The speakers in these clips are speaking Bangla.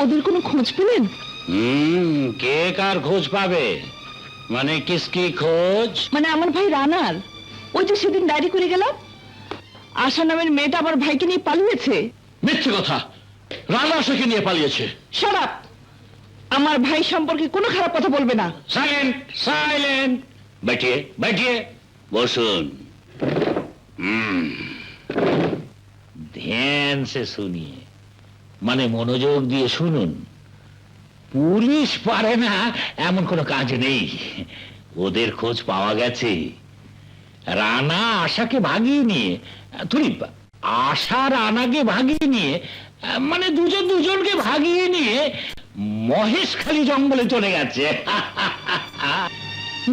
ওদের কোনো খোঁজ পেলেন? কে কার খোঁজ পাবে? মানে কিসকি খোঁজ? মানে আমার ভাই রানার। ওই যে সেদিন ডায়েরি করে গেলাম, আশা নামের মেয়েটা আমার ভাইকে নিয়ে পালিয়েছে। মিথ্যে কথা, রানা আশাকে নিয়ে পালিয়েছে। Shut up! আমার ভাই সম্পর্কে কোনো খারাপ কথা বলবে না। Silent silent. बैठिए बैठिए, বসুন। ধ্যান সে শুনিয়ে, মানে মনোযোগ দিয়ে শুনুন। পুলিশ পারে না এমন কোনো কাজ নেই। ওদের খোঁজ পাওয়া গেছে। রানা আশাকে ভাগিয়ে নিয়ে, তুই আশা রানাকে ভাগিয়ে নিয়ে, মানে দুজন দুজনকে ভাগিয়ে নিয়ে মহেশখালী জঙ্গলে চলে গেছে।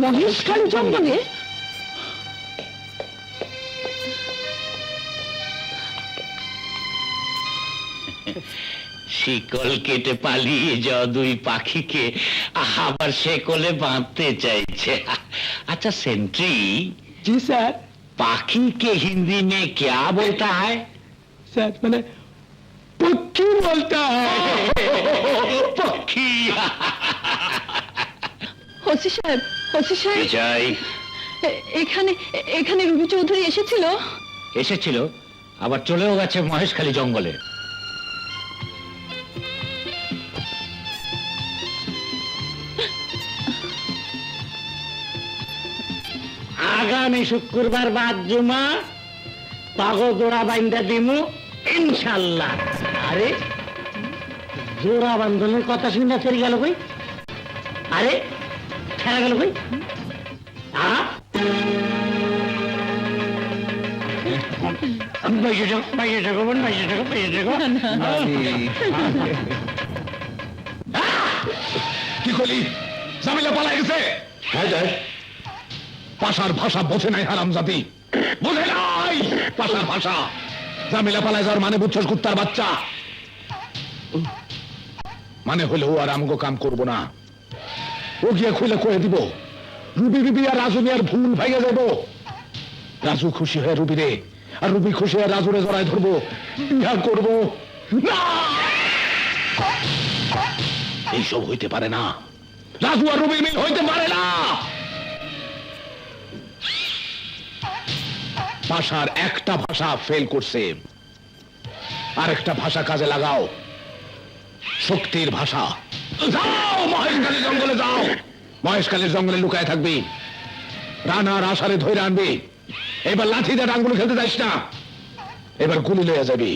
মহেশখালী জঙ্গলে? শিকল কেটে পালিয়ে যাওয়া দুই পাখিকে আবার শেকলে বাঁধতে চাইছে। अच्छा सेंट्री जी सर। पाखी के हिंदी में क्या बोलता है? सर मैंने पक्षी बोलता है। पक्षी। হোসি সাহেব, হোসি সাহেব, চাই এখানে এখানে রবি চৌধুরী এসেছিল। এসেছিল, আবার চলেও গেছে মহেশখালী জঙ্গলে। আগামী শুক্রবার বাদ জুমা পাগল জোড়া বাইন্দা দিমু ইনশাল্লাহ। আরে জোড়া বান্ধনের কথা শুনে ফেরে গেল কই? আরে ছেড়ে গেল কই? কি করলি? জামিলা পালাই গেছে। হ্যাঁ যাই, পাশার ভাষা বোঝে নাই হারামজাদি, বোঝে নাই পাশার ভাষা। জামিলা পালাই যাওয়ার মানে বুঝছস কুত্তার বাচ্চা? মানে হলে ও আর আমগো কাম করবো না। ও গিয়ে খুলে কয়ে দিব রুবি বিবি আর রাজু আর ভুল ভাইয়া যাব। রাজু খুশি হয়ে রুবি রে, আর রুবি খুশি হয়ে রাজুরে জড়ায় ধরবো, বিয়া করবো না। এইসব হইতে পারে না। রাজু আর রুবির মিল হইতে পারে না। ভাষার একটা ভাষা ফেল করছে, আরেকটা ভাষা কাজে লাগাও, শক্তির ভাষা। যাও মহেশখালী জঙ্গলে যাও, মহেশখালীর জঙ্গলে লুকায় থাকবি, রানার আশারে ধরে আনবি। এবার লাঠি দিয়ে ডাঙ্গুলো খেলতে যাইস না, এবার গুলি লইয়া যাবি।